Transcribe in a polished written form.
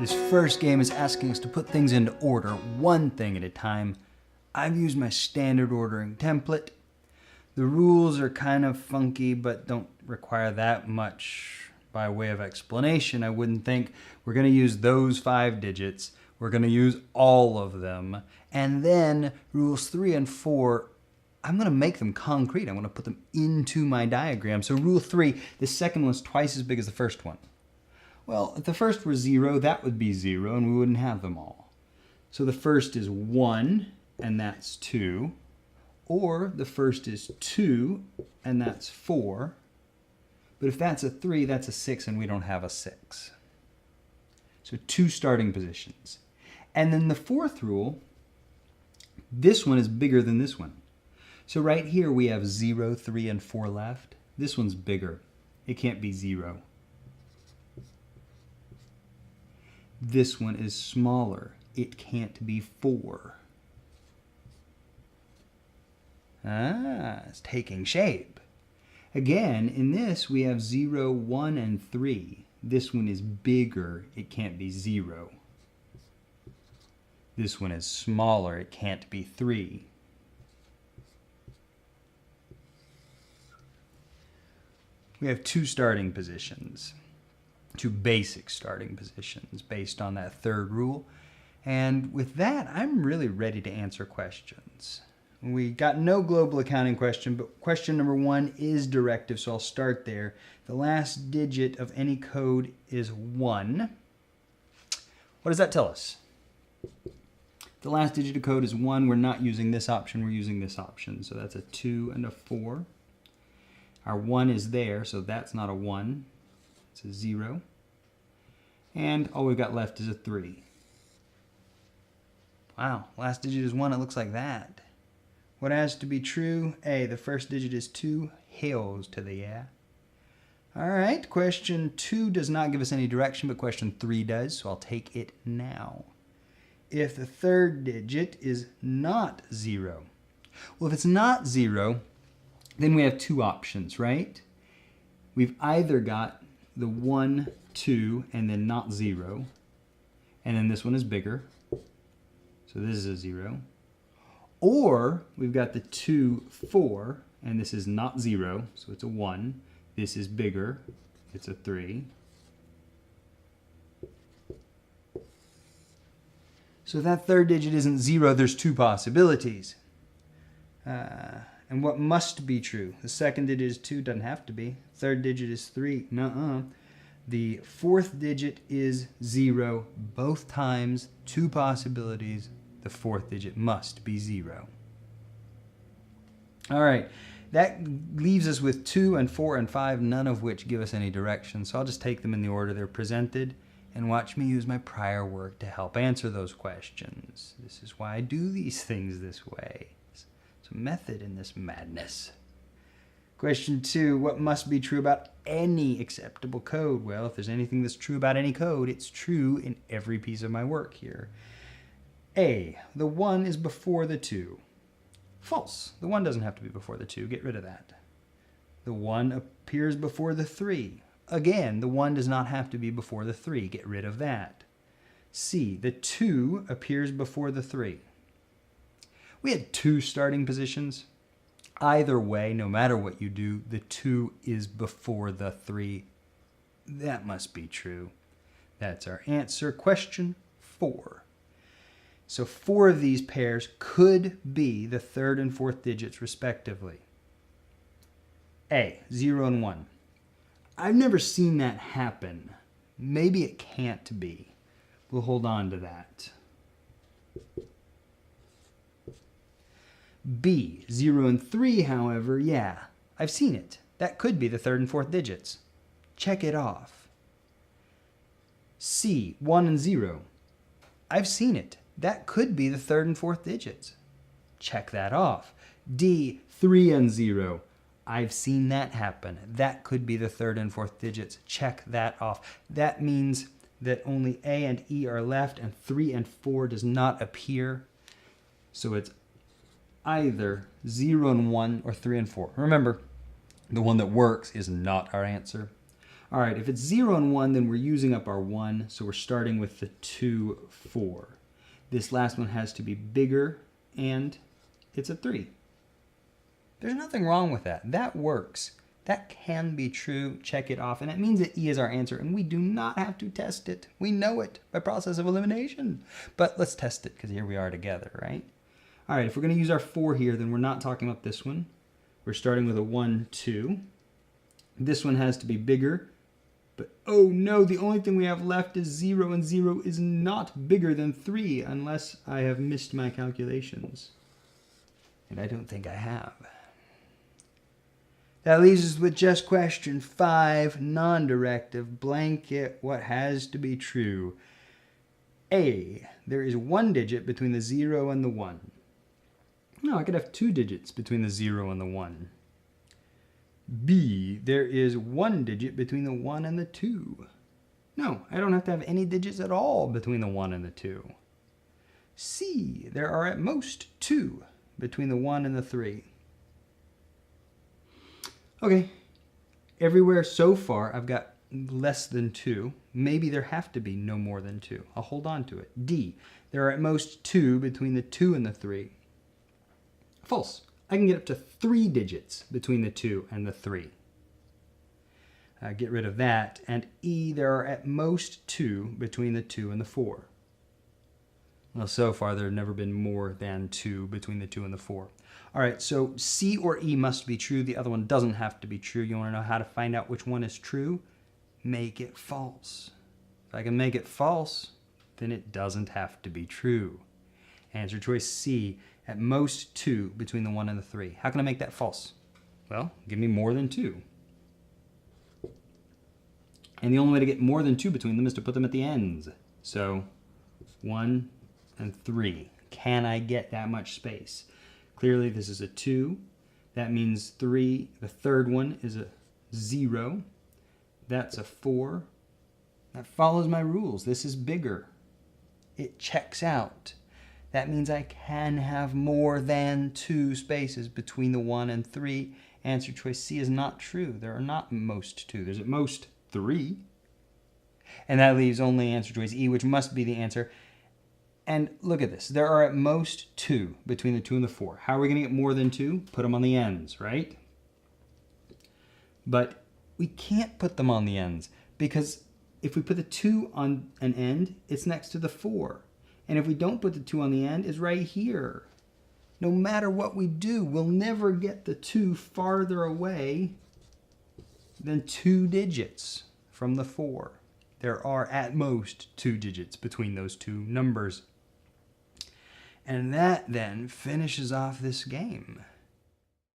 This first game is asking us to put things into order, one thing at a time. I've used my standard ordering template. The rules are kind of funky, but don't require that much by way of explanation. I wouldn't think. We're going to use those 5 digits. We're going to use all of them. And then rules 3 and 4, I'm going to make them concrete. I'm going to put them into my diagram. So rule 3, the second one's twice as big as the first one. Well, if the first were 0, that would be 0, and we wouldn't have them all. So the first is 1, and that's 2. Or the first is 2, and that's 4. But if that's a 3, that's a 6, and we don't have a 6. So 2 starting positions. And then the fourth rule, this one is bigger than this one. So right here we have 0, 3, and 4 left. This one's bigger. It can't be 0. This one is smaller. It can't be 4. It's taking shape. Again, in this we have 0, 1, and 3. This one is bigger. It can't be 0. This one is smaller. It can't be 3. We have 2 starting positions. 2 basic starting positions based on that third rule. And with that, I'm really ready to answer questions. We got no global accounting question, but question number 1 is directive, so I'll start there. The last digit of any code is 1. What does that tell us? The last digit of code is 1. We're not using this option, we're using this option. So that's a 2 and a 4. Our 1 is there, so that's not a 1. It's a 0. And all we've got left is a 3. Wow, last digit is 1. It looks like that. What has to be true? A, the first digit is 2. Hells to the yeah. All right, question 2 does not give us any direction, but question 3 does, so I'll take it now. If the third digit is not 0. Well, if it's not 0, then we have 2 options, right? We've either got the 1, 2, and then not 0. And then this one is bigger. So this is a 0. Or we've got the 2, 4, and this is not 0, so it's a 1. This is bigger. It's a 3. So if that third digit isn't 0, there's 2 possibilities. And what must be true? The second digit is 2, doesn't have to be. Third digit is 3, nuh-uh. The fourth digit is 0, both times, 2 possibilities. The fourth digit must be 0. All right, that leaves us with 2 and 4 and 5, none of which give us any direction. So I'll just take them in the order they're presented and watch me use my prior work to help answer those questions. This is why I do these things this way. There's a method in this madness. Question 2, what must be true about any acceptable code? Well, if there's anything that's true about any code, it's true in every piece of my work here. A, the 1 is before the 2. False. The 1 doesn't have to be before the 2. Get rid of that. The 1 appears before the 3. Again, the 1 does not have to be before the 3. Get rid of that. C, the 2 appears before the 3. We had 2 starting positions. Either way, no matter what you do, the 2 is before the 3. That must be true. That's our answer. Question 4. So 4 of these pairs could be the third and fourth digits respectively. A, 0 and 1. I've never seen that happen. Maybe it can't be. We'll hold on to that. B, 0 and 3, however, yeah, I've seen it. That could be the third and fourth digits. Check it off. C, 1 and 0. I've seen it. That could be the third and fourth digits. Check that off. D, 3 and 0. I've seen that happen. That could be the third and fourth digits. Check that off. That means that only A and E are left and 3 and 4 does not appear. So it's either 0 and 1 or 3 and 4. Remember, the one that works is not our answer. All right, if it's 0 and 1, then we're using up our 1, so we're starting with the 2, 4. This last one has to be bigger, and it's a 3. There's nothing wrong with that. That works. That can be true. Check it off. And that means that E is our answer, and we do not have to test it. We know it by process of elimination. But let's test it, because here we are together, right? All right, if we're going to use our 4 here, then we're not talking about this one. We're starting with a 1, 2. This one has to be bigger. But, oh no, the only thing we have left is 0, and 0 is not bigger than 3, unless I have missed my calculations. And I don't think I have. That leaves us with just question 5, non-directive, blanket, what has to be true. A, there is 1 digit between the 0 and the 1. No, I could have 2 digits between the 0 and the 1. B, there is 1 digit between the 1 and the 2. No, I don't have to have any digits at all between the 1 and the 2. C, there are at most 2 between the 1 and the 3. Okay, everywhere so far I've got less than 2. Maybe there have to be no more than 2. I'll hold on to it. D, there are at most 2 between the 2 and the 3. False. I can get up to 3 digits between the 2 and the 3. Get rid of that. And E, there are at most 2 between the 2 and the 4. Well, so far there have never been more than 2 between the 2 and the 4. All right, so C or E must be true. The other one doesn't have to be true. You want to know how to find out which one is true? Make it false. If I can make it false, then it doesn't have to be true. Answer choice C, at most 2 between the 1 and the 3. How can I make that false? Well, give me more than 2. And the only way to get more than 2 between them is to put them at the ends. So 1 and 3. Can I get that much space? Clearly this is a 2. That means 3. The third one is a 0. That's a 4. That follows my rules. This is bigger. It checks out. That means I can have more than 2 spaces between the 1 and 3. Answer choice C is not true. There are not most 2. There's at most 3. And that leaves only answer choice E, which must be the answer. And look at this. There are at most 2 between the 2 and the 4. How are we going to get more than 2? Put them on the ends, right? But we can't put them on the ends because if we put the 2 on an end, it's next to the 4. And if we don't put the 2 on the end, it's right here. No matter what we do, we'll never get the 2 farther away than 2 digits from the 4. There are at most 2 digits between those 2 numbers. And that then finishes off this game.